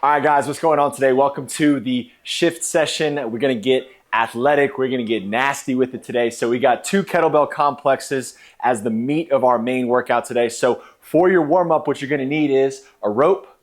All right, guys, what's going on today? Welcome to the shift session. We're going to get athletic. We're going to get nasty with it today. So we got 2 kettlebell complexes as the meat of our main workout today. So for your warm-up, what you're going to need is a rope,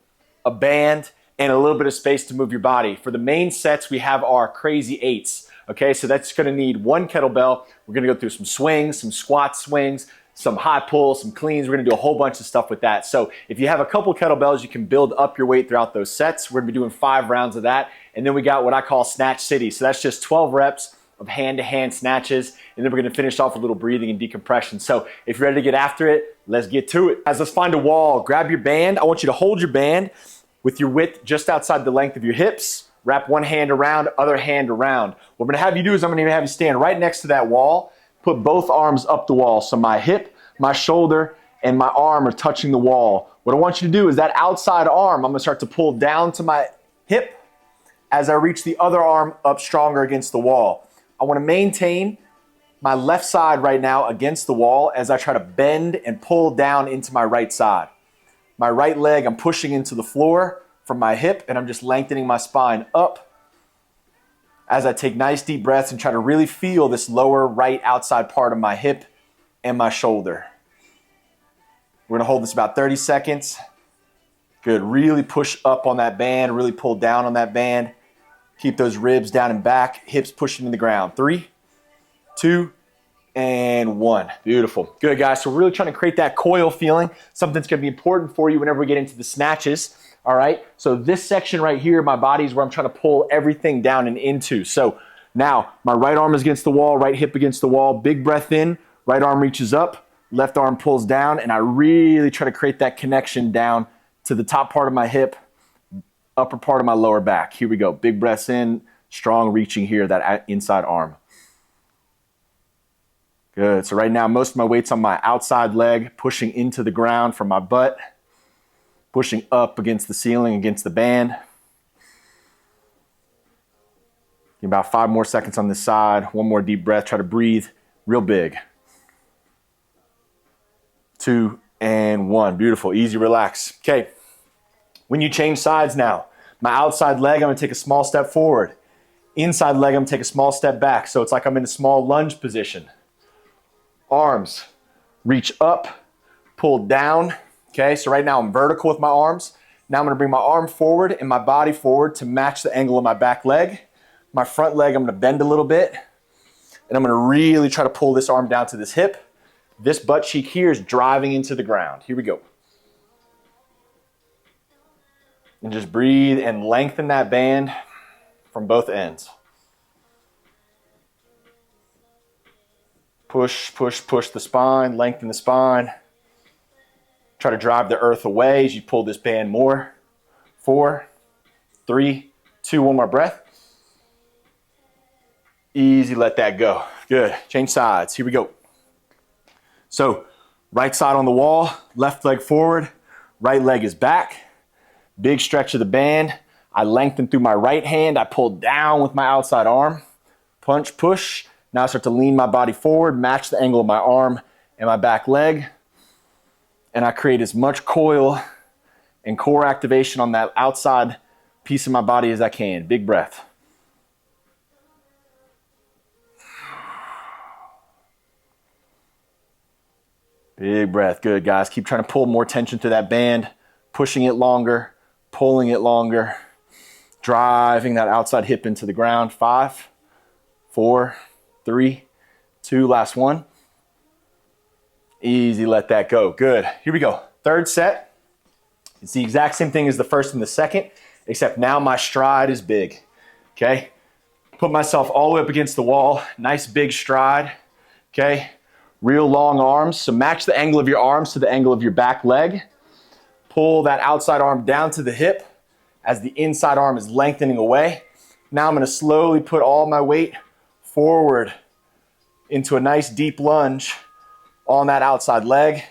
a band, and a little bit of space to move your body. For the main sets, we have our crazy 8s. Okay, so that's going to need 1 kettlebell. We're going to go through some swings, some squat swings, some high pulls, some cleans. We're gonna do a whole bunch of stuff with that. So if you have a couple kettlebells, you can build up your weight throughout those sets. We're gonna be doing 5 rounds of that. And then we got what I call Snatch City. So that's just 12 reps of hand-to-hand snatches. And then we're gonna finish off with a little breathing and decompression. So if you're ready to get after it, let's get to it. Guys, let's find a wall. Grab your band. I want you to hold your band with your width just outside the length of your hips. Wrap one hand around, other hand around. What I'm gonna have you do is I'm gonna have you stand right next to that wall. Put both arms up the wall. So my hip, my shoulder, and my arm are touching the wall. What I want you to do is that outside arm, I'm gonna start to pull down to my hip as I reach the other arm up stronger against the wall. I wanna maintain my left side right now against the wall as I try to bend and pull down into my right side. My right leg, I'm pushing into the floor from my hip, and I'm just lengthening my spine up as I take nice deep breaths and try to really feel this lower right outside part of my hip and my shoulder. We're gonna hold this about 30 seconds. Good, really push up on that band, really pull down on that band. Keep those ribs down and back, hips pushing to the ground. 3, 2, and 1. Beautiful. Good, guys, so we're really trying to create that coil feeling, something that's gonna be important for you whenever we get into the snatches. All right, so this section right here, my body is where I'm trying to pull everything down and into. So now my right arm is against the wall, right hip against the wall, big breath in, right arm reaches up, left arm pulls down, and I really try to create that connection down to the top part of my hip, upper part of my lower back. Here we go, big breaths in, strong reaching here, that inside arm. Good, so right now most of my weight's on my outside leg, pushing into the ground from my butt, pushing up against the ceiling, against the band. About 5 more seconds on this side. 1 more deep breath. Try to breathe real big. 2 and 1. Beautiful. Easy, relax. Okay. When you change sides now, my outside leg, I'm going to take a small step forward. Inside leg, I'm going to take a small step back. So it's like I'm in a small lunge position. Arms reach up, pull down. Okay, so right now I'm vertical with my arms. Now I'm gonna bring my arm forward and my body forward to match the angle of my back leg. My front leg, I'm gonna bend a little bit, and I'm gonna really try to pull this arm down to this hip. This butt cheek here is driving into the ground. Here we go. And just breathe and lengthen that band from both ends. Push, push, push the spine, lengthen the spine. Try to drive the earth away as you pull this band more. 4, 3, 2, 1 more breath. Easy, let that go. Good, change sides, here we go. So, right side on the wall, left leg forward, right leg is back. Big stretch of the band. I lengthen through my right hand, I pull down with my outside arm. Punch, push. Now I start to lean my body forward, match the angle of my arm and my back leg. And I create as much coil and core activation on that outside piece of my body as I can. Big breath. Big breath. Good, guys. Keep trying to pull more tension to that band, pushing it longer, pulling it longer, driving that outside hip into the ground. 5, 4, 3, 2, last 1. Easy, let that go. Good. Here we go. Third set. It's the exact same thing as the first and the second, except now my stride is big. Okay? Put myself all the way up against the wall. Nice big stride. Okay? Real long arms. So match the angle of your arms to the angle of your back leg. Pull that outside arm down to the hip as the inside arm is lengthening away. Now I'm going to slowly put all my weight forward into a nice deep lunge on that outside leg.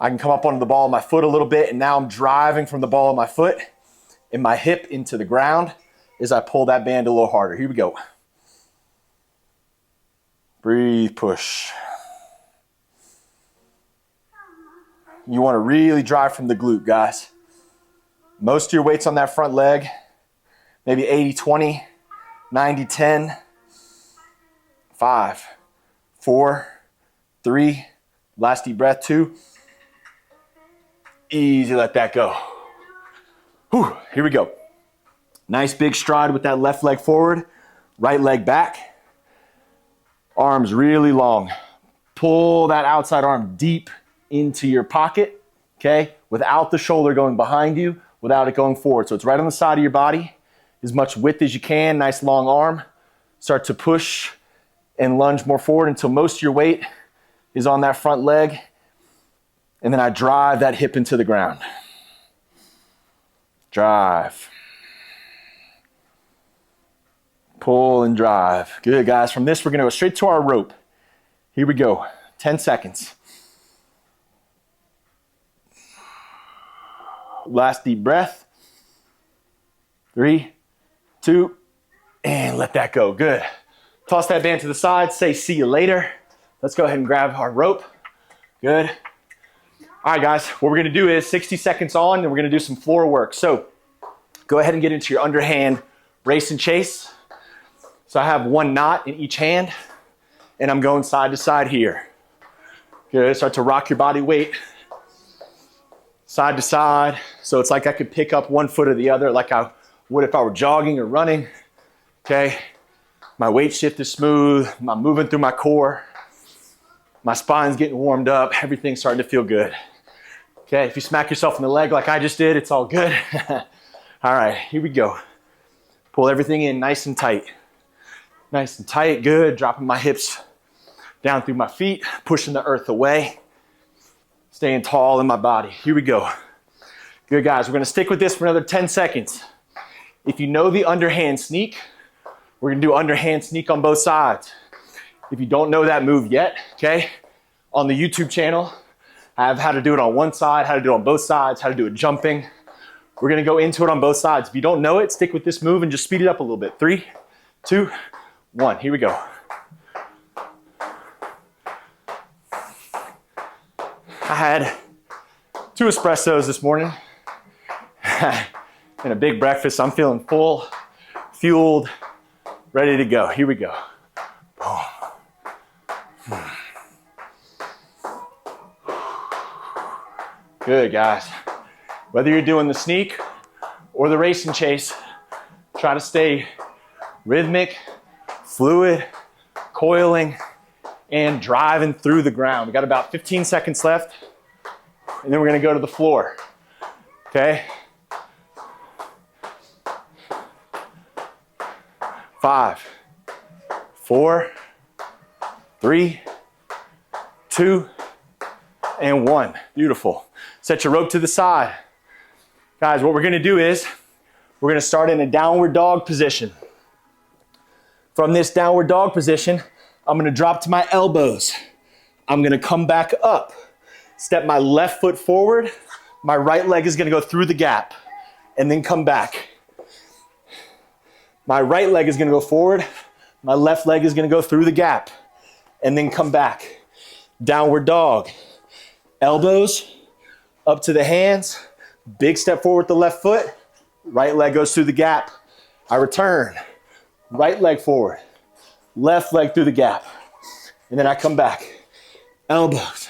I can come up onto the ball of my foot a little bit, and now I'm driving from the ball of my foot and my hip into the ground as I pull that band a little harder. Here we go. Breathe, push. You want to really drive from the glute, guys. Most of your weight's on that front leg. Maybe 80-20, 90-10. 5, 4, 3, last deep breath, 2. Easy, let that go. Whew, here we go. Nice big stride with that left leg forward, right leg back. Arms really long. Pull that outside arm deep into your pocket, okay? Without the shoulder going behind you, without it going forward. So it's right on the side of your body, as much width as you can, nice long arm. Start to push and lunge more forward until most of your weight is on that front leg. And then I drive that hip into the ground. Drive. Pull and drive. Good, guys. From this, we're going to go straight to our rope. Here we go. 10 seconds. Last deep breath. 3, 2, and let that go. Good. Toss that band to the side, say see you later. Let's go ahead and grab our rope. Good. All right, guys, what we're gonna do is 60 seconds on, and we're gonna do some floor work. So go ahead and get into your underhand race and chase. So I have one knot in each hand, and I'm going side to side here. Good, start to rock your body weight. Side to side, so it's like I could pick up one foot or the other like I would if I were jogging or running, okay? My weight shift is smooth, I'm moving through my core, my spine's getting warmed up, everything's starting to feel good. Okay, if you smack yourself in the leg like I just did, it's all good. All right, here we go. Pull everything in nice and tight. Nice and tight, good. Dropping my hips down through my feet, pushing the earth away. Staying tall in my body. Here we go. Good, guys, we're gonna stick with this for another 10 seconds. If you know the underhand sneak, we're gonna do underhand sneak on both sides. If you don't know that move yet, okay, on the YouTube channel, I have how to do it on one side, how to do it on both sides, how to do it jumping. We're gonna go into it on both sides. If you don't know it, stick with this move and just speed it up a little bit. 3, 2, 1, here we go. I had 2 espressos this morning and a big breakfast. I'm feeling full, fueled, ready to go. Here we go. Good, guys. Whether you're doing the sneak or the race and chase, try to stay rhythmic, fluid, coiling, and driving through the ground. We got about 15 seconds left, and then we're gonna go to the floor, okay? 5, 4, 3, 2, and 1. Beautiful. Set your rope to the side. Guys, what we're gonna do is we're gonna start in a downward dog position. From this downward dog position, I'm gonna drop to my elbows. I'm gonna come back up. Step my left foot forward. My right leg is gonna go through the gap and then come back. My right leg is gonna go forward. My left leg is gonna go through the gap and then come back. Downward dog. Elbows up to the hands. Big step forward with the left foot. Right leg goes through the gap. I return. Right leg forward. Left leg through the gap. And then I come back. Elbows.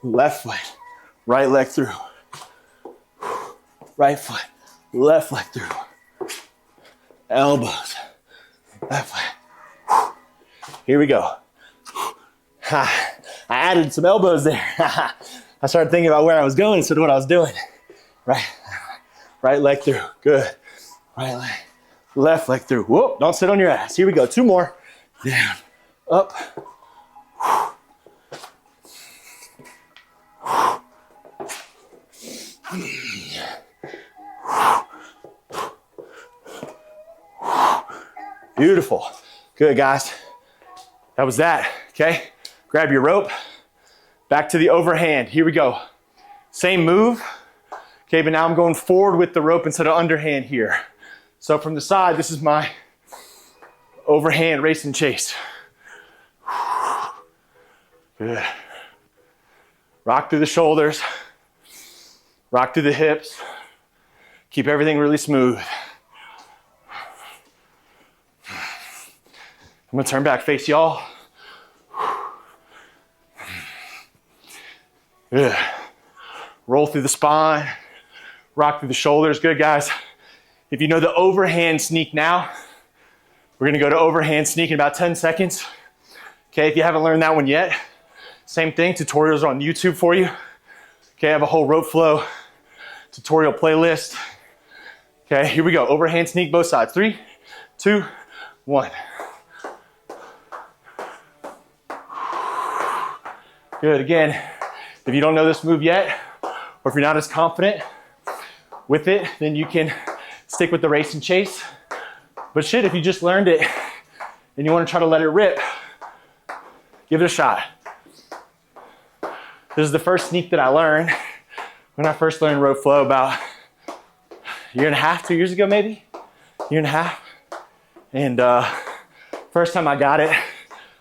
Left foot. Right leg through. Right foot. Left leg through. Elbows. Left foot. Here we go. I added some elbows there. I started thinking about where I was going instead of what I was doing. Right leg through. Good. Right leg. Left leg through. Whoop. Don't sit on your ass. Here we go. 2 more. Down. Up. Beautiful. Good, guys. That was that. Okay. Grab your rope. Back to the overhand. Here we go. Same move. Okay, but now I'm going forward with the rope instead of underhand here. So from the side, this is my overhand race and chase. Good. Rock through the shoulders. Rock through the hips. Keep everything really smooth. I'm gonna turn back, face y'all. Good. Roll through the spine, rock through the shoulders. Good, guys. If you know the overhand sneak now, we're gonna go to overhand sneak in about 10 seconds. Okay, if you haven't learned that one yet, same thing, tutorials are on YouTube for you. Okay, I have a whole rope flow tutorial playlist. Okay, here we go. Overhand sneak, both sides. 3, 2, 1. Good, again, if you don't know this move yet, or if you're not as confident with it, then you can stick with the race and chase. But shit, if you just learned it and you want to try to let it rip, give it a shot. This is the first sneak that I learned when I first learned rope flow about a year and a half, 2 years ago maybe, year and a half. And first time I got it,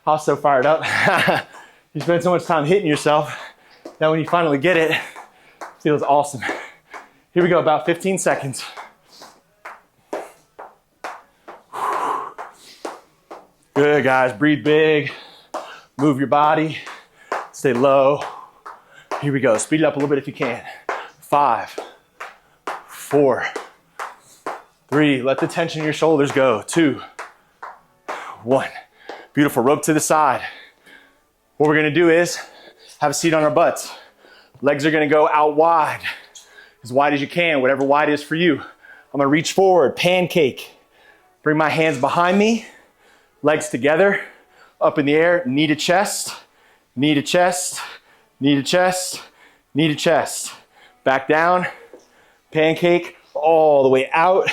I was so fired up. You spend so much time hitting yourself that when you finally get it, it feels awesome. Here we go, about 15 seconds. Good, guys, breathe big, move your body, stay low. Here we go, speed it up a little bit if you can. 5, 4, 3, let the tension in your shoulders go. 2, 1. Beautiful, rope to the side. What we're gonna do is have a seat on our butts. Legs are gonna go out wide as you can, whatever wide is for you. I'm gonna reach forward, pancake. Bring my hands behind me, legs together, up in the air, knee to chest, knee to chest, knee to chest, knee to chest. Back down, pancake, all the way out,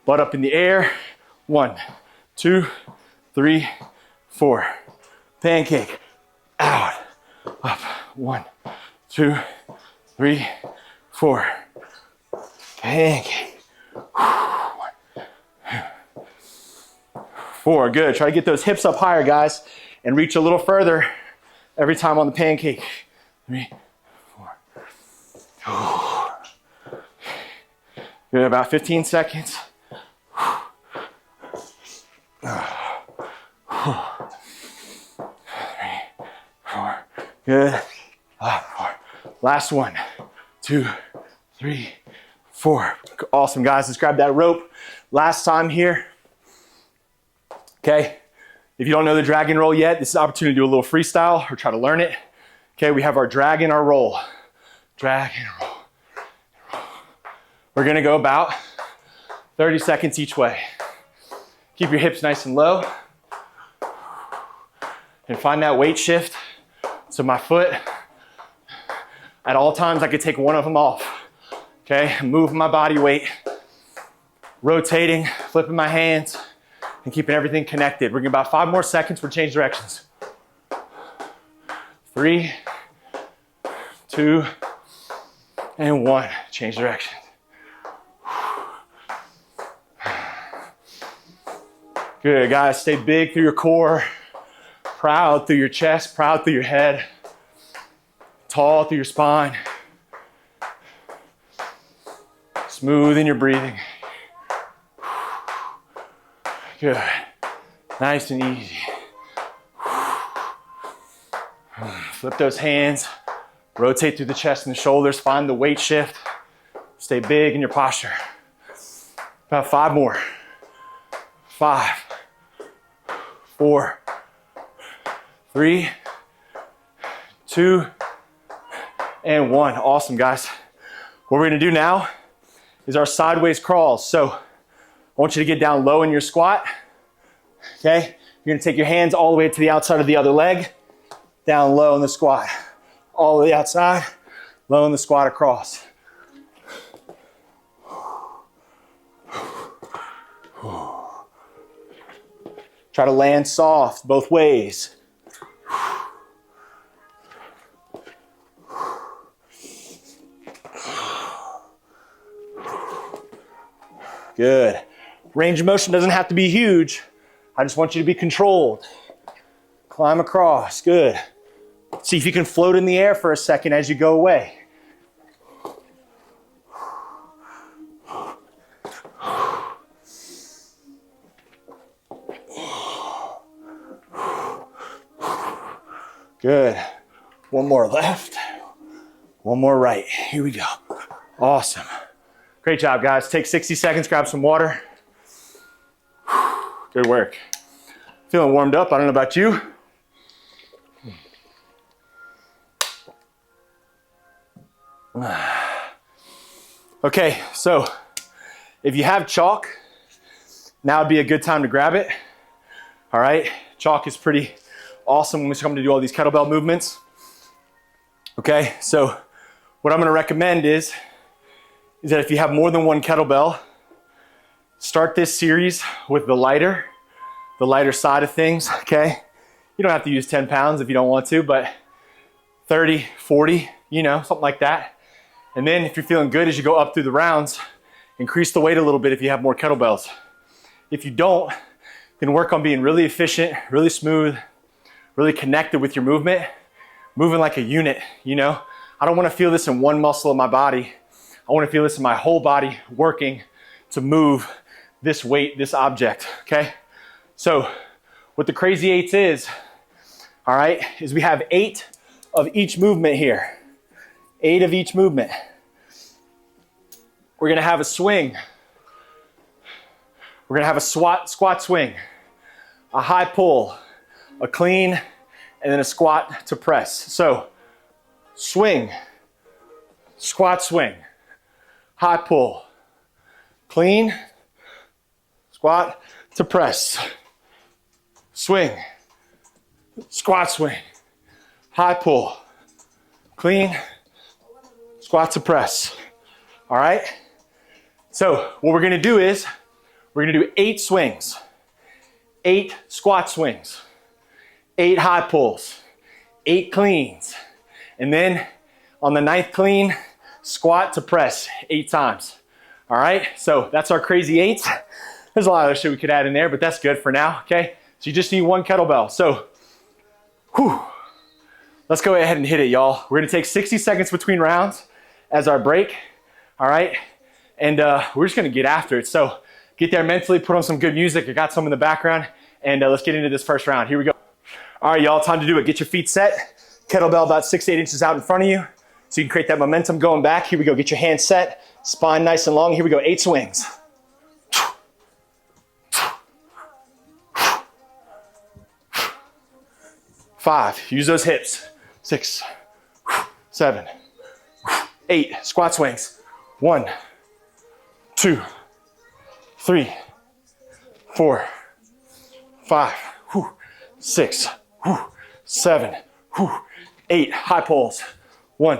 butt up in the air. 1, 2, 3, 4. Pancake, out, up. 1, 2, 3, 4. Pancake. 1, 2, 4. Good. Try to get those hips up higher, guys, and reach a little further every time on the pancake. 3, 4. Good. About 15 seconds. Good. 4. Last 1, 2, 3, 4. Awesome, guys. Let's grab that rope. Last time here. Okay. If you don't know the dragon roll yet, this is an opportunity to do a little freestyle or try to learn it. Okay, we have our drag and our roll. Drag and roll. We're gonna go about 30 seconds each way. Keep your hips nice and low. And find that weight shift. So my foot, at all times I could take one of them off. Okay, moving my body weight, rotating, flipping my hands, and keeping everything connected. We're gonna about 5 more seconds, we'll change directions. 3, 2, and 1. Change direction. Good, guys, stay big through your core, proud through your chest, proud through your head, tall through your spine. Smooth in your breathing. Good. Nice and easy. Flip those hands. Rotate through the chest and the shoulders. Find the weight shift. Stay big in your posture. About 5 more. 5, 4, 3, 2, and 1. Awesome, guys. What we're gonna do now is our sideways crawls. So I want you to get down low in your squat. Okay? You're gonna take your hands all the way to the outside of the other leg, down low in the squat. All the way outside, low in the squat across. Try to land soft both ways. Good. Range of motion doesn't have to be huge. I just want you to be controlled. Climb across. Good. See if you can float in the air for a second as you go away. Good. One more left. One more right. Here we go. Awesome. Great job, guys. Take 60 seconds, grab some water. Good work. Feeling warmed up. I don't know about you. Okay, so if you have chalk, now would be a good time to grab it. All right, chalk is pretty awesome when we come to do all these kettlebell movements. Okay, so what I'm gonna recommend is that if you have more than one kettlebell, start this series with the lighter side of things, okay? You don't have to use 10 pounds if you don't want to, but 30, 40, you know, something like that. And then if you're feeling good as you go up through the rounds, increase the weight a little bit if you have more kettlebells. If you don't, then work on being really efficient, really smooth, really connected with your movement, moving like a unit, you know? I don't wanna feel this in one muscle of my body. I wanna feel this in my whole body working to move this weight, this object, okay? So what the crazy eights is, all right, is we have 8 of each movement here. 8 of each movement. We're gonna have a swing. We're gonna have a squat swing, a high pull, a clean, and then a squat to press. So swing, squat swing, high pull, clean, squat to press, swing, squat swing, high pull, clean, squat to press. All right? So what we're gonna do is, we're gonna do 8 swings, 8 squat swings, 8 high pulls, 8 cleans, and then on the 9th clean, squat to press 8 times. All right? So that's our crazy 8s. There's a lot of other shit we could add in there, but that's good for now, okay? So you just need one kettlebell. So, let's go ahead and hit it, y'all. We're gonna take 60 seconds between rounds as our break, all right? And we're just gonna get after it. So get there mentally, put on some good music. I got some in the background, and let's get into this first round. Here we go. All right, y'all, time to do it. Get your feet set. Kettlebell about 6 to 8 inches out in front of you, so you can create that momentum going back. Here we go, get your hands set, spine nice and long. Here we go, 8 swings. 5, use those hips. 6, 7, 8, squat swings. 1, 2, 3, 4, 5, 6, 7, 8, high pulls. 1,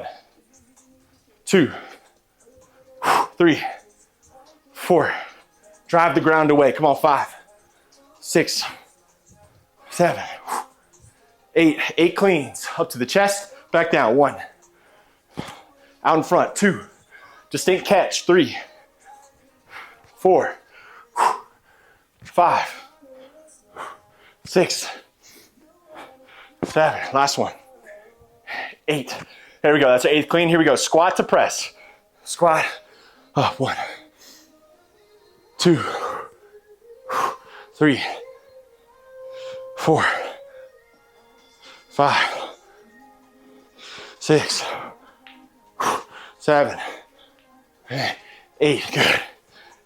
2, 3, 4, drive the ground away. Come on, 5, 6, 7, 8, 8 cleans, up to the chest, back down. 1, out in front. 2, distinct catch. 3, 4, 5, 6, 7, last one. 8, there we go, that's our 8th clean. Here we go, squat to press. Squat, up. 1, 2, 3, 4, 5, 6, 7, 8, good.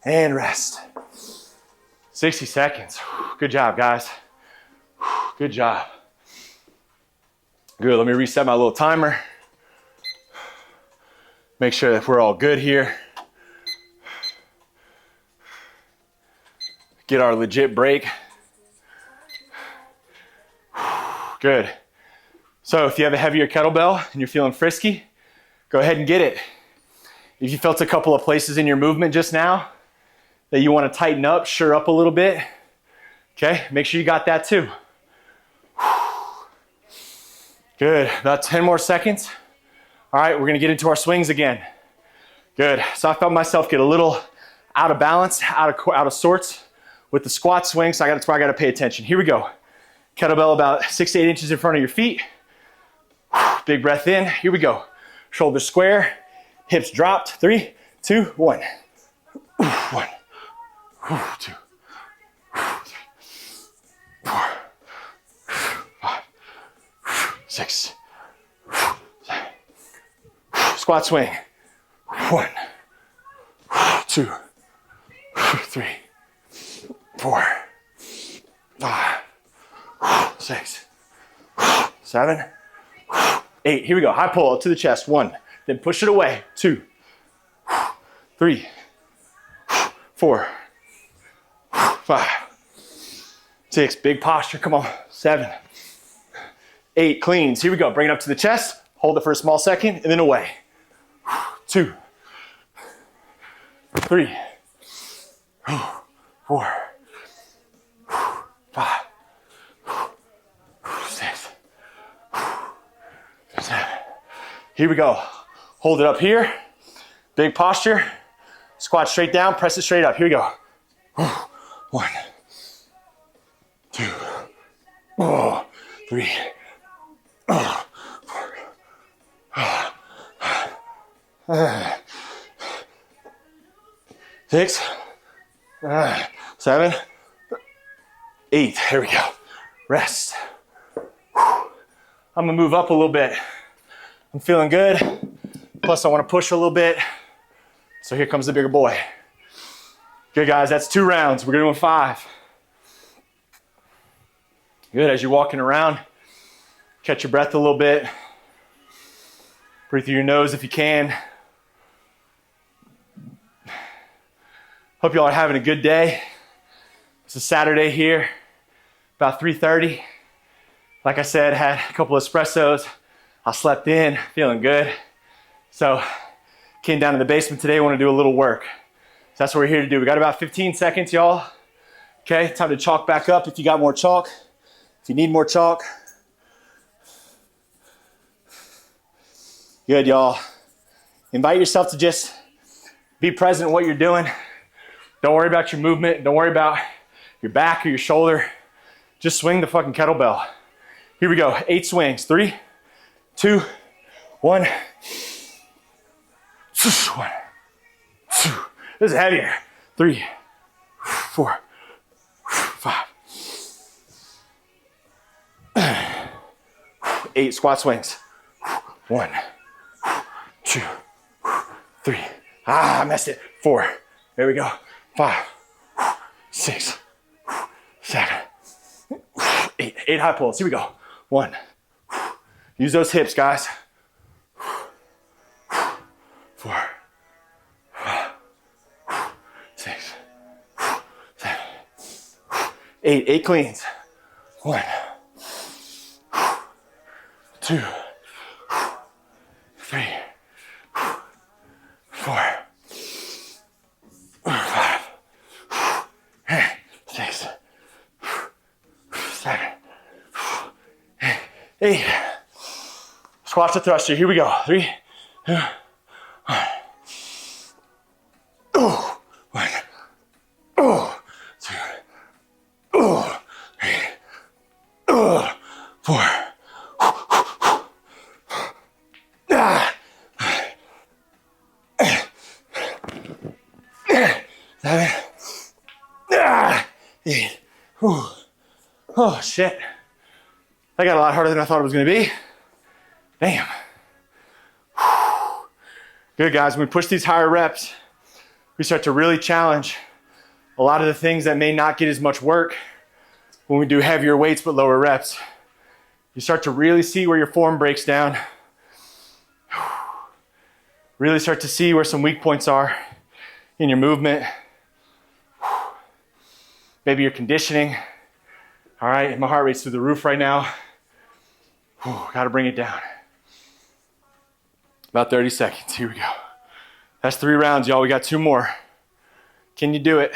And rest. 60 seconds. Good job, guys. Good job. Good, let me reset my little timer. Make sure that we're all good here. Get our legit break. Good. So if you have a heavier kettlebell and you're feeling frisky, go ahead and get it. If you felt a couple of places in your movement just now that you want to tighten up, sure up a little bit, okay, make sure you got that too. Good, about 10 more seconds. All right, we're gonna get into our swings again. Good, so I felt myself get a little out of balance, out of sorts with the squat swing, so that's where I gotta pay attention. Here we go. Kettlebell about 6 to 8 inches in front of your feet. Big breath in, here we go. Shoulders square, hips dropped. 3, 2, 1. 1, 2, 3, 4, 5, 6. Squat swing. 1, 2, 3, 4, 5, 6, 7, 8. Here we go. High pull up to the chest. 1. Then push it away. 2, 3, 4, 5, 6. Big posture. Come on. 7, 8. Cleans. Here we go. Bring it up to the chest. Hold it for a small second and then away. 2, 3, 4, 5, 6, 7. Here we go. Hold it up here. Big posture. Squat straight down. Press it straight up. Here we go. 1, 2, 3, 6, 7, 8. There we go. Rest. I'm gonna move up a little bit. I'm feeling good. Plus I wanna push a little bit. So here comes the bigger boy. Good guys, that's 2 rounds. We're gonna do 5. Good, as you're walking around, catch your breath a little bit. Breathe through your nose if you can. Hope y'all are having a good day. It's a Saturday here, about 3:30. Like I said, had a couple of espressos. I slept in, feeling good. So came down to the basement today, want to do a little work. So that's what we're here to do. We got about 15 seconds, y'all. Okay, time to chalk back up if you got more chalk. If you need more chalk. Good, y'all. Invite yourself to just be present in what you're doing. Don't worry about your movement. Don't worry about your back or your shoulder. Just swing the fucking kettlebell. Here we go. 8 swings. 3, 2, 1. 1, 2. This is heavier. 3, 4, 5. 8 squat swings. 1, 2, 3. I messed it. 4. There we go. 5, 6, 7, 8. 8 high pulls. Here we go. 1. Use those hips, guys. 4, 5, 6, 7, 8. 8 cleans. 1, 2, 3, 4, 5, 6, 7, 8. Squat to thruster. Here we go. 3, 2, 1. 1, 2, 3, 4. 7, 8. Oh shit. That got a lot harder than I thought it was gonna be. Damn. Good guys, when we push these higher reps, we start to really challenge a lot of the things that may not get as much work when we do heavier weights but lower reps. You start to really see where your form breaks down. Really start to see where some weak points are in your movement. Maybe your conditioning. All right, my heart rate's through the roof right now. Gotta bring it down. About 30 seconds, here we go. That's 3 rounds, y'all. We got 2 more. Can you do it?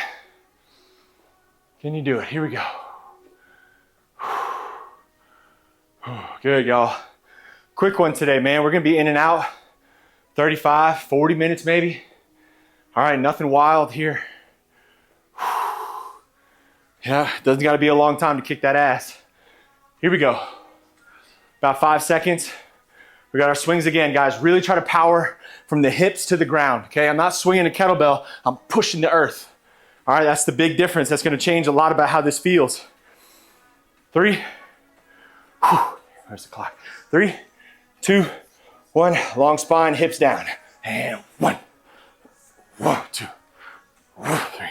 Can you do it? Here we go. Good, y'all. Quick one today, man. We're gonna be in and out 35, 40 minutes maybe. All right, nothing wild here. Yeah, doesn't gotta be a long time to kick that ass. Here we go. About 5 seconds. We got our swings again, guys. Really try to power from the hips to the ground, okay? I'm not swinging a kettlebell, I'm pushing the earth. All right, that's the big difference. That's gonna change a lot about how this feels. 3, where's the clock? 3, 2, 1. Long spine, hips down. And 1, 2, 3,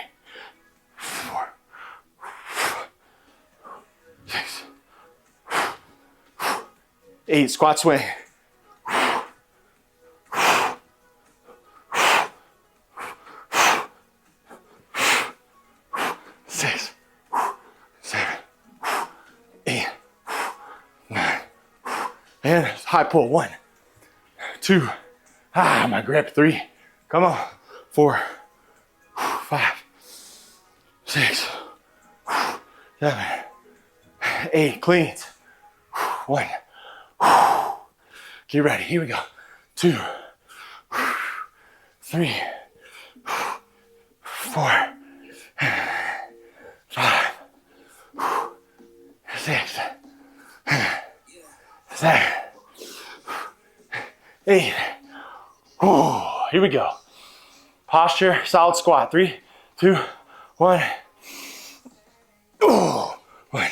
4, 6, 8. Squat swing. 6, 7, 8, 9. And high pull. 1, 2. My grip. 3. Come on. 4, 5, 6, 7, 8. Cleans. 1. Get ready. Here we go. 2, 3, 4, 5, 6, 7, 8. Here we go. Posture, solid squat. 3, 2, 1. 1.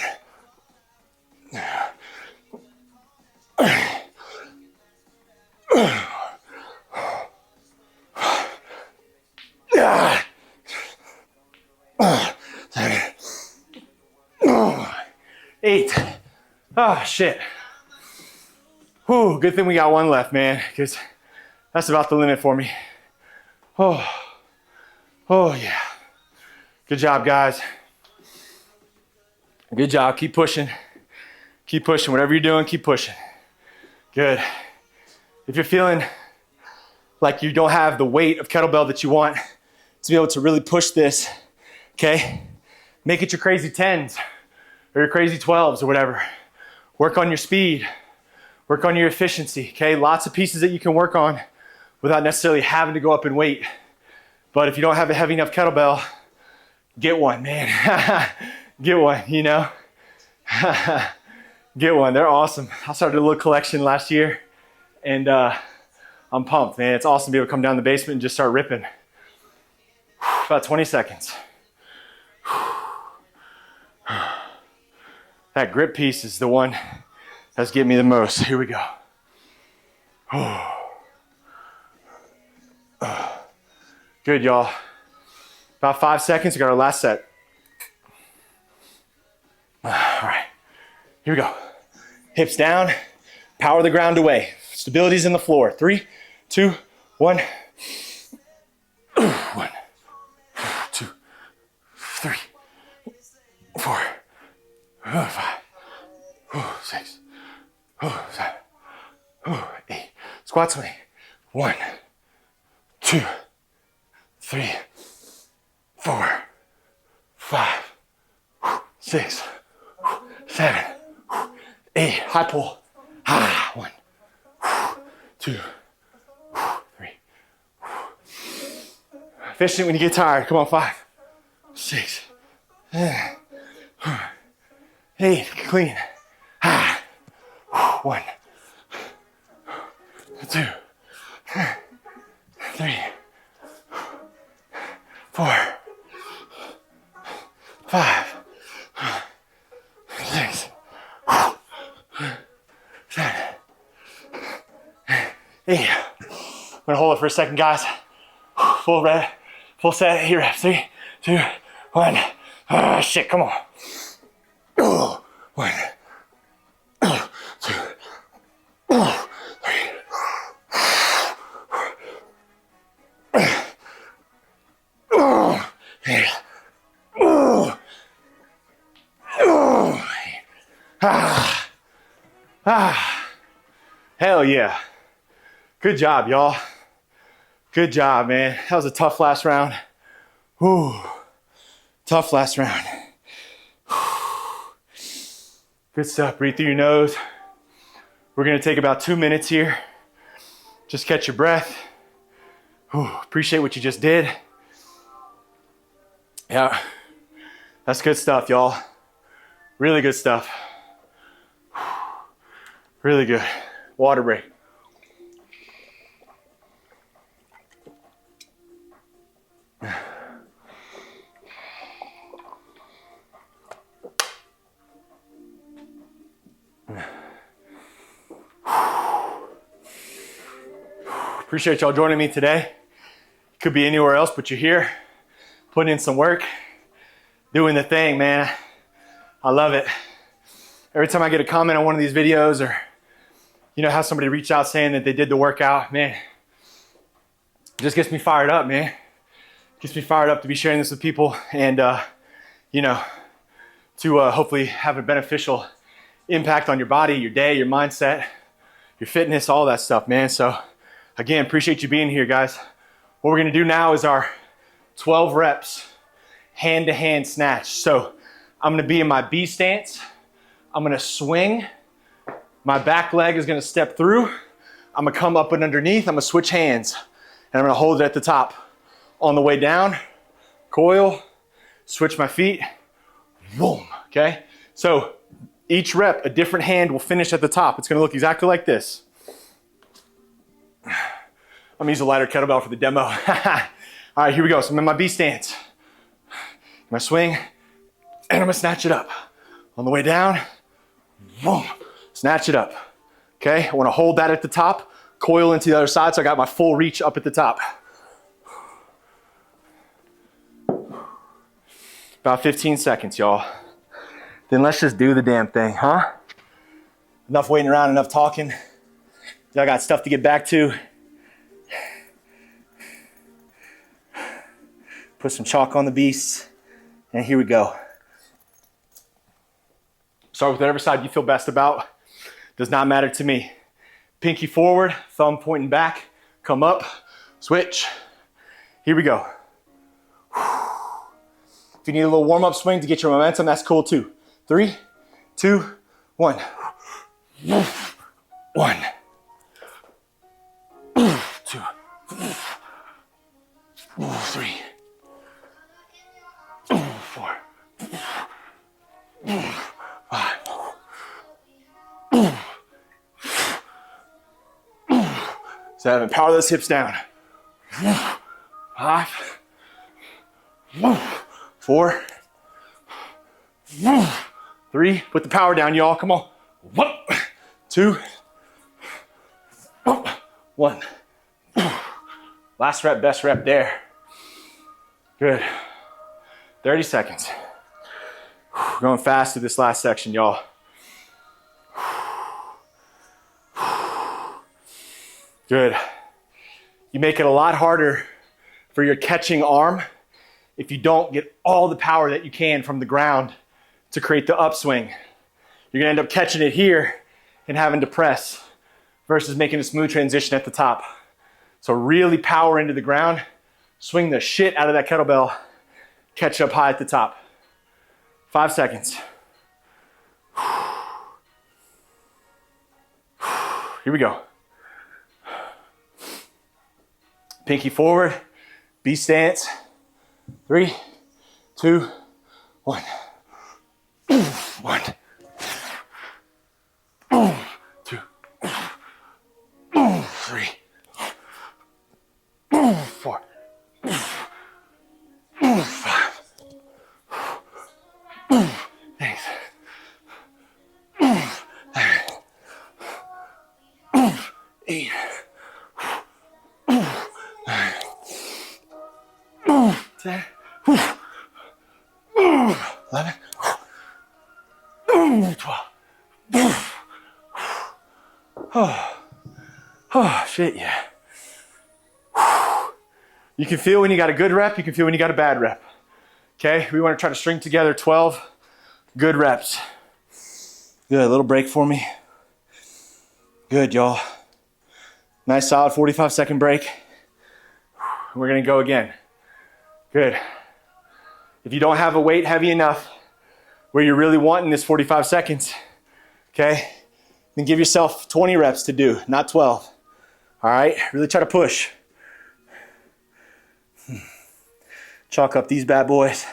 Eight. Oh, shit. Whew, good thing we got one left, man, because that's about the limit for me. Oh, yeah. Good job, guys. Good job. Keep pushing. Keep pushing. Whatever you're doing, keep pushing. Good. If you're feeling like you don't have the weight of kettlebell that you want to be able to really push this, okay, make it your crazy 10s or your crazy 12s or whatever. Work on your speed. Work on your efficiency, okay? Lots of pieces that you can work on without necessarily having to go up in weight. But if you don't have a heavy enough kettlebell, get one, man. Get one, you know? Get one, they're awesome. I started a little collection last year and I'm pumped, man. It's awesome to be able to come down the basement and just start ripping. About 20 seconds. That grip piece is the one that's getting me the most. Here we go. Good, y'all. About 5 seconds, we got our last set. All right, here we go. Hips down, power the ground away. Stability's in the floor. 3, 2, 1. 1, 2, 3, 4, 5, 6, 7, 8. Squat swing. 1, 2, 3, 4, 5, 6, 7, 8. High pull. 1, 2, 3. Efficient when you get tired. Come on, 5, 6, 7, 8. Clean. 1, 2, 3, 4, 5, 6, 7, 8. I'm gonna hold it for a second, guys. Full set, 8 reps. 3, 2, 1. Shit, come on. 1, 2, 3. Hell yeah. Good job, y'all. Good job, man. That was a tough last round. Whew. Tough last round. Good stuff. Breathe through your nose. We're gonna take about 2 minutes here. Just catch your breath. Whew. Appreciate what you just did. Yeah, that's good stuff, y'all. Really good stuff. Really good. Water break. Appreciate y'all joining me today. Could be anywhere else, but you're here, putting in some work, doing the thing, man. I love it. Every time I get a comment on one of these videos, or have somebody reach out saying that they did the workout, man, it just gets me fired up, man. Gets me fired up to be sharing this with people and, to hopefully have a beneficial impact on your body, your day, your mindset, your fitness, all that stuff, man. So again, appreciate you being here, guys. What we're gonna do now is our 12 reps hand-to-hand snatch. So I'm gonna be in my B stance. I'm gonna swing. My back leg is gonna step through. I'm gonna come up and underneath. I'm gonna switch hands and I'm gonna hold it at the top. On the way down, coil, switch my feet, boom, okay? So each rep, a different hand will finish at the top. It's gonna look exactly like this. I'm gonna use a lighter kettlebell for the demo. All right, here we go. So I'm in my B stance. I'm gonna swing, and I'm gonna snatch it up. On the way down, boom, snatch it up. Okay, I wanna hold that at the top, coil into the other side so I got my full reach up at the top. About 15 seconds, y'all. Then let's just do the damn thing, huh? Enough waiting around, enough talking. I got stuff to get back to. Put some chalk on the beast, and here we go. Start with whatever side you feel best about. Does not matter to me. Pinky forward, thumb pointing back, come up, switch. Here we go. If you need a little warm-up swing to get your momentum, that's cool too. 3, 2, 1. 1, 2, 3, 4, 5. Seven. Power those hips down. 5, 4, 3. Put the power down, y'all. Come on. 1, 2, 1. Last rep, best rep there. Good. 30 seconds. Going fast to this last section, y'all. Good. You make it a lot harder for your catching arm if you don't get all the power that you can from the ground to create the upswing. You're gonna end up catching it here and having to press versus making a smooth transition at the top. So really power into the ground, swing the shit out of that kettlebell, catch up high at the top. 5 seconds. Here we go. Pinky forward, B stance. 3, 2, 1. 1, 2, 3, 4, 5. Thanks. 8. 10. 11. 12. Oh, shit, yeah. You can feel when you got a good rep, you can feel when you got a bad rep. Okay, we want to try to string together 12 good reps. Good, a little break for me. Good, y'all. Nice solid 45-second break. We're gonna go again. Good. If you don't have a weight heavy enough where you're really wanting this 45 seconds, okay, then give yourself 20 reps to do, not 12. All right, really try to push. Chalk up these bad boys.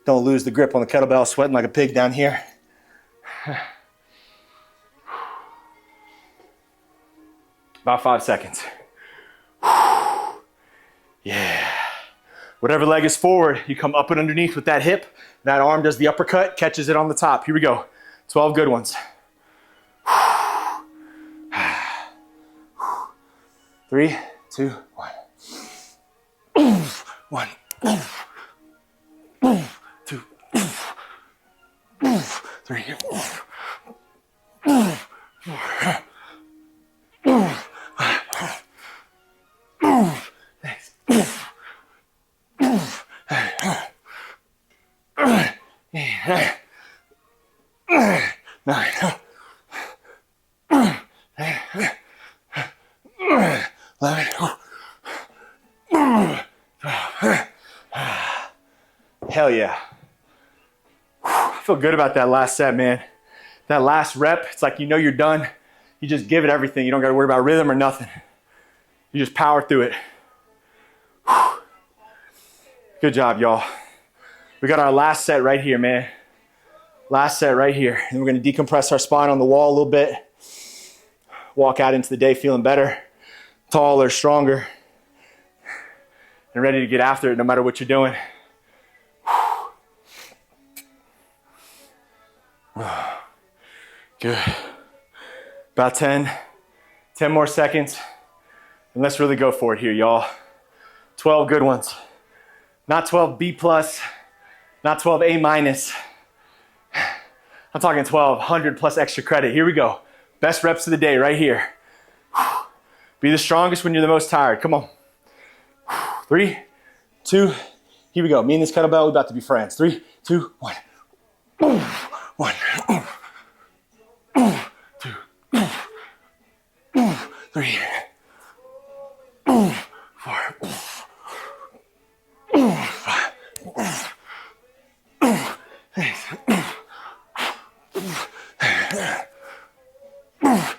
Don't lose the grip on the kettlebell, sweating like a pig down here. About 5 seconds. Yeah. Whatever leg is forward, you come up and underneath with that hip. That arm does the uppercut, catches it on the top. Here we go. 12 good ones. 3, 2, 1. 1, 2, 3, 9, 11. Hell yeah. I feel good about that last set, man. That last rep, it's like you know you're done. You just give it everything. You don't got to worry about rhythm or nothing. You just power through it. Good job, y'all. We got our last set right here, man. Last set right here. And we're going to decompress our spine on the wall a little bit. Walk out into the day feeling better, taller, stronger, and ready to get after it no matter what you're doing. Good. About 10 more seconds. And let's really go for it here, y'all. 12 good ones. Not 12 B+, not 12 A-. I'm talking 12, 100 plus extra credit. Here we go. Best reps of the day right here. Be the strongest when you're the most tired. Come on. 3, 2, here we go. Me and this kettlebell, we're about to be friends. 3, 2, 1. 1, 2, 3, 4, 5, 6,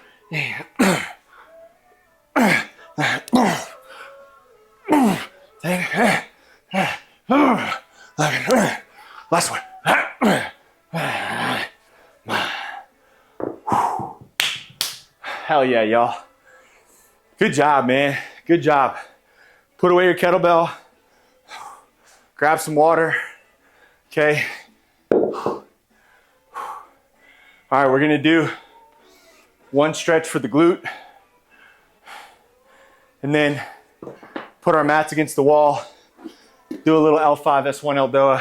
8, 10, 11. Last one. Hell yeah, y'all. Good job, man. Good job. Put away your kettlebell. Grab some water. Okay. All right, we're gonna do one stretch for the glute. And then put our mats against the wall. Do a little L5, S1 Elbow,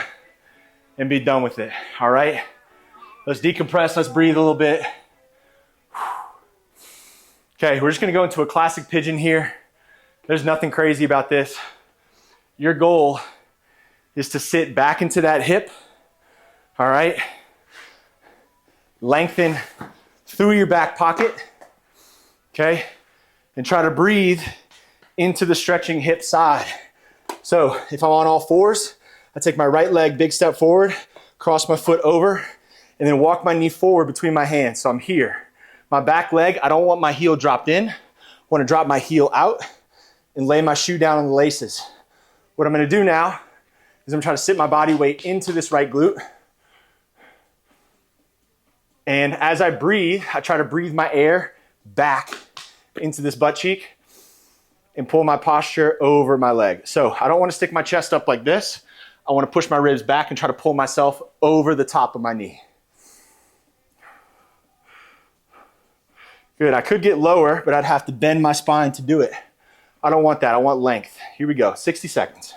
and be done with it. All right? Let's decompress. Let's breathe a little bit. Okay, we're just gonna go into a classic pigeon here. There's nothing crazy about this. Your goal is to sit back into that hip, all right? Lengthen through your back pocket, okay? And try to breathe into the stretching hip side. So if I'm on all fours, I take my right leg, big step forward, cross my foot over, and then walk my knee forward between my hands. So I'm here. My back leg, I don't want my heel dropped in. I want to drop my heel out and lay my shoe down on the laces. What I'm going to do now is I'm trying to sit my body weight into this right glute. And as I breathe, I try to breathe my air back into this butt cheek and pull my posture over my leg. So I don't want to stick my chest up like this. I want to push my ribs back and try to pull myself over the top of my knee. Good, I could get lower, but I'd have to bend my spine to do it. I don't want that, I want length. Here we go, 60 seconds.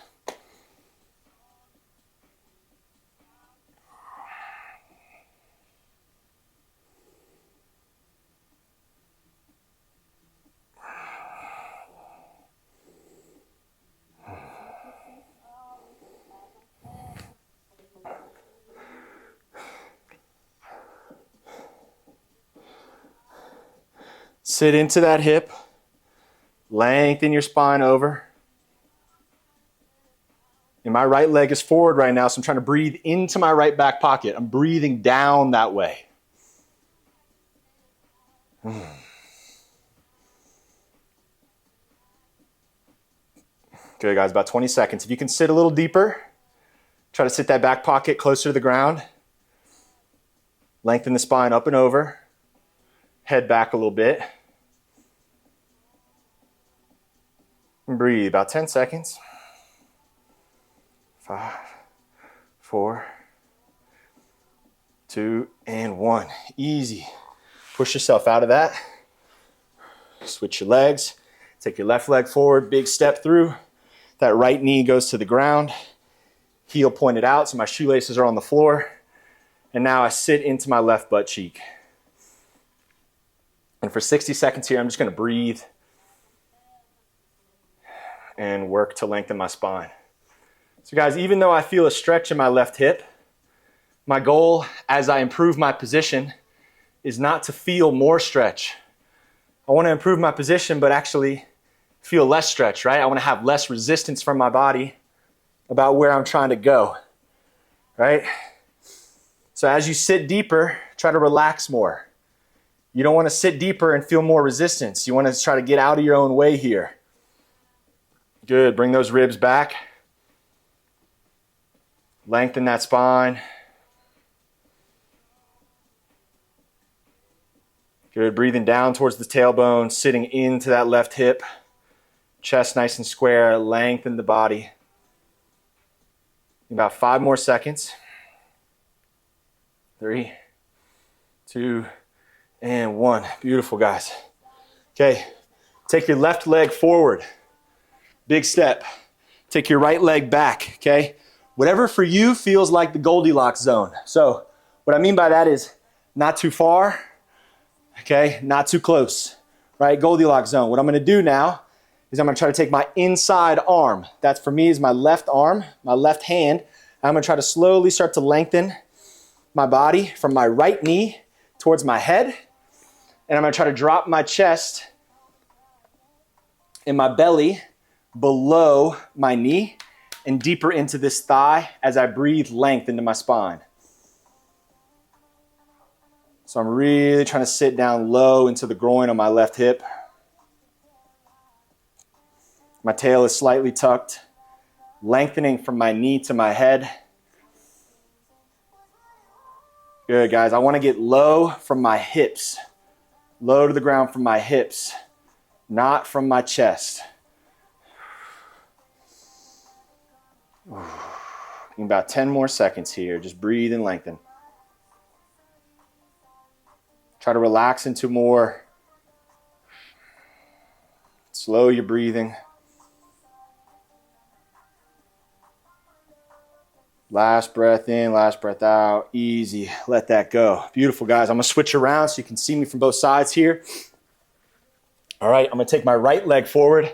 Sit into that hip, lengthen your spine over. And my right leg is forward right now, so I'm trying to breathe into my right back pocket. I'm breathing down that way. Good, guys, about 20 seconds. If you can sit a little deeper, try to sit that back pocket closer to the ground. Lengthen the spine up and over. Head back a little bit. And breathe, about 10 seconds. 5, 4, 2, and 1. Easy. Push yourself out of that. Switch your legs. Take your left leg forward, big step through. That right knee goes to the ground. Heel pointed out, so my shoelaces are on the floor. And now I sit into my left butt cheek. And for 60 seconds here, I'm just gonna breathe and work to lengthen my spine. So guys, even though I feel a stretch in my left hip, my goal as I improve my position is not to feel more stretch. I wanna improve my position, but actually feel less stretch, right? I wanna have less resistance from my body about where I'm trying to go, right? So as you sit deeper, try to relax more. You don't wanna sit deeper and feel more resistance. You wanna try to get out of your own way here. Good, bring those ribs back. Lengthen that spine. Good, breathing down towards the tailbone, sitting into that left hip. Chest nice and square, lengthen the body. About 5 more seconds. 3, 2, and 1. Beautiful, guys. Okay, take your left leg forward. Big step. Take your right leg back, okay? Whatever for you feels like the Goldilocks zone. So what I mean by that is not too far, okay? Not too close, right? Goldilocks zone. What I'm gonna do now is I'm gonna try to take my inside arm. That's for me is my left arm, my left hand. I'm gonna try to slowly start to lengthen my body from my right knee towards my head. And I'm gonna try to drop my chest and my belly below my knee and deeper into this thigh as I breathe length into my spine. So I'm really trying to sit down low into the groin on my left hip. My tail is slightly tucked, lengthening from my knee to my head. Good, guys. I want to get low from my hips, low to the ground from my hips, not from my chest. About 10 more seconds here. Just breathe and lengthen. Try to relax into more. Slow your breathing. Last breath in, last breath out. Easy. Let that go. Beautiful, guys. I'm going to switch around so you can see me from both sides here. All right, I'm going to take my right leg forward.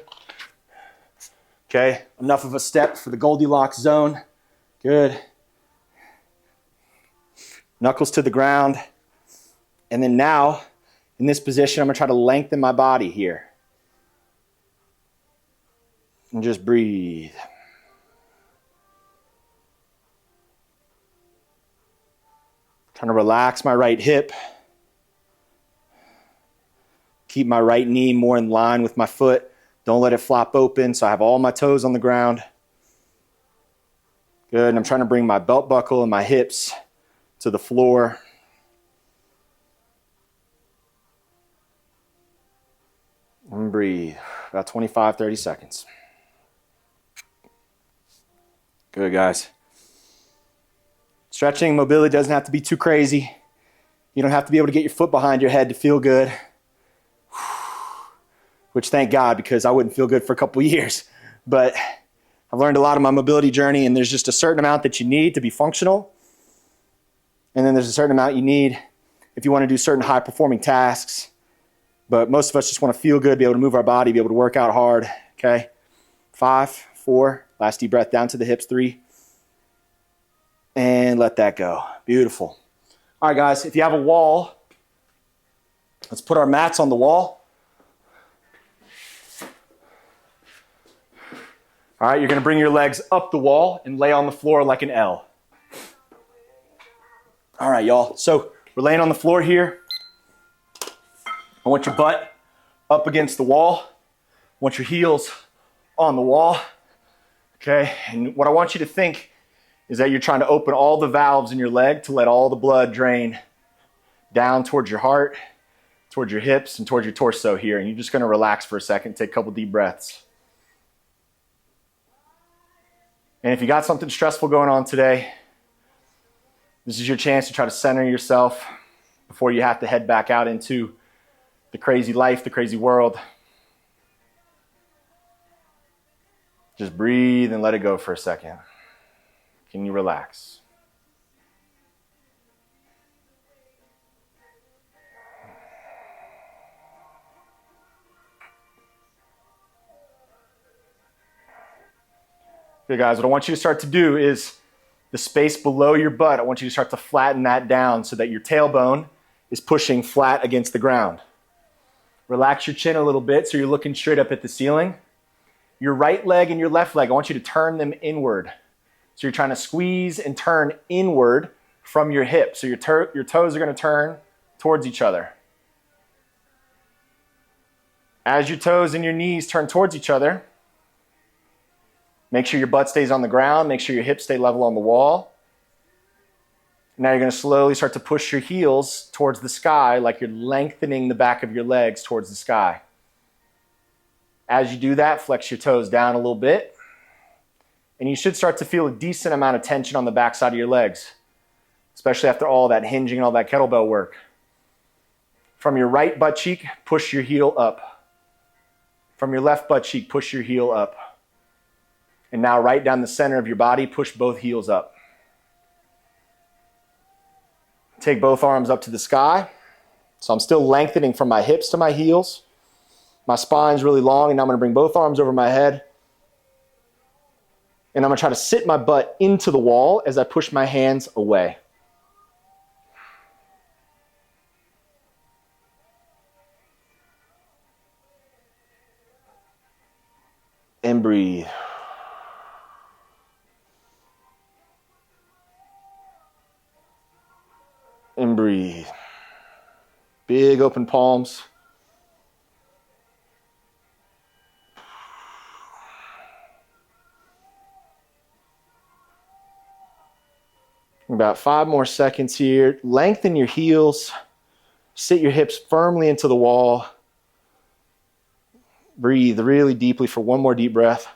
Okay, enough of a step for the Goldilocks zone. Good. Knuckles to the ground. And then now, in this position, I'm gonna try to lengthen my body here. And just breathe. Trying to relax my right hip. Keep my right knee more in line with my foot. Don't let it flop open, so I have all my toes on the ground. Good, and I'm trying to bring my belt buckle and my hips to the floor. And breathe, about 25, 30 seconds. Good, guys. Stretching, mobility doesn't have to be too crazy. You don't have to be able to get your foot behind your head to feel good. Which thank God, because I wouldn't feel good for a couple years. But I've learned a lot of my mobility journey, and there's just a certain amount that you need to be functional. And then there's a certain amount you need if you want to do certain high-performing tasks. But most of us just want to feel good, be able to move our body, be able to work out hard, okay? 5, 4, last deep breath down to the hips, 3. And let that go. Beautiful. All right, guys, if you have a wall, let's put our mats on the wall. All right, you're gonna bring your legs up the wall and lay on the floor like an L. All right, y'all. So we're laying on the floor here. I want your butt up against the wall. I want your heels on the wall. Okay, and what I want you to think is that you're trying to open all the valves in your leg to let all the blood drain down towards your heart, towards your hips, and towards your torso here. And you're just gonna relax for a second, take a couple deep breaths. And if you got something stressful going on today, this is your chance to try to center yourself before you have to head back out into the crazy life, the crazy world. Just breathe and let it go for a second. Can you relax? Okay, guys, what I want you to start to do is the space below your butt, I want you to start to flatten that down so that your tailbone is pushing flat against the ground. Relax your chin a little bit so you're looking straight up at the ceiling. Your right leg and your left leg, I want you to turn them inward. So you're trying to squeeze and turn inward from your hip. So your toes are going to turn towards each other. As your toes and your knees turn towards each other, make sure your butt stays on the ground. Make sure your hips stay level on the wall. Now you're going to slowly start to push your heels towards the sky like you're lengthening the back of your legs towards the sky. As you do that, flex your toes down a little bit. And you should start to feel a decent amount of tension on the backside of your legs, especially after all that hinging and all that kettlebell work. From your right butt cheek, push your heel up. From your left butt cheek, push your heel up. And now right down the center of your body, push both heels up. Take both arms up to the sky. So I'm still lengthening from my hips to my heels. My spine's really long, and now I'm going to bring both arms over my head. And I'm going to try to sit my butt into the wall as I push my hands away. And breathe. And breathe. Big open palms. About 5 more seconds here. Lengthen your heels. Sit your hips firmly into the wall. Breathe really deeply for one more deep breath.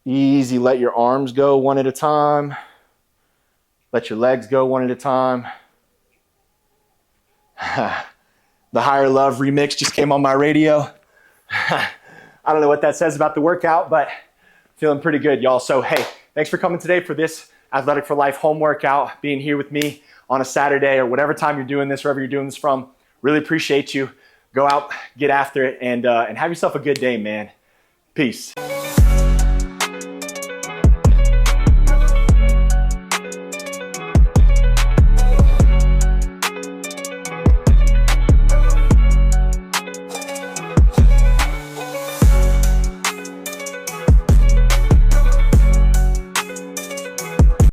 Easy, let your arms go one at a time. Let your legs go one at a time. The Higher Love remix just came on my radio. I don't know what that says about the workout, but feeling pretty good, y'all. So, hey, thanks for coming today for this Athletic for Life home workout, being here with me on a Saturday or whatever time you're doing this, wherever you're doing this from. Really appreciate you. Go out, get after it, and have yourself a good day, man. Peace.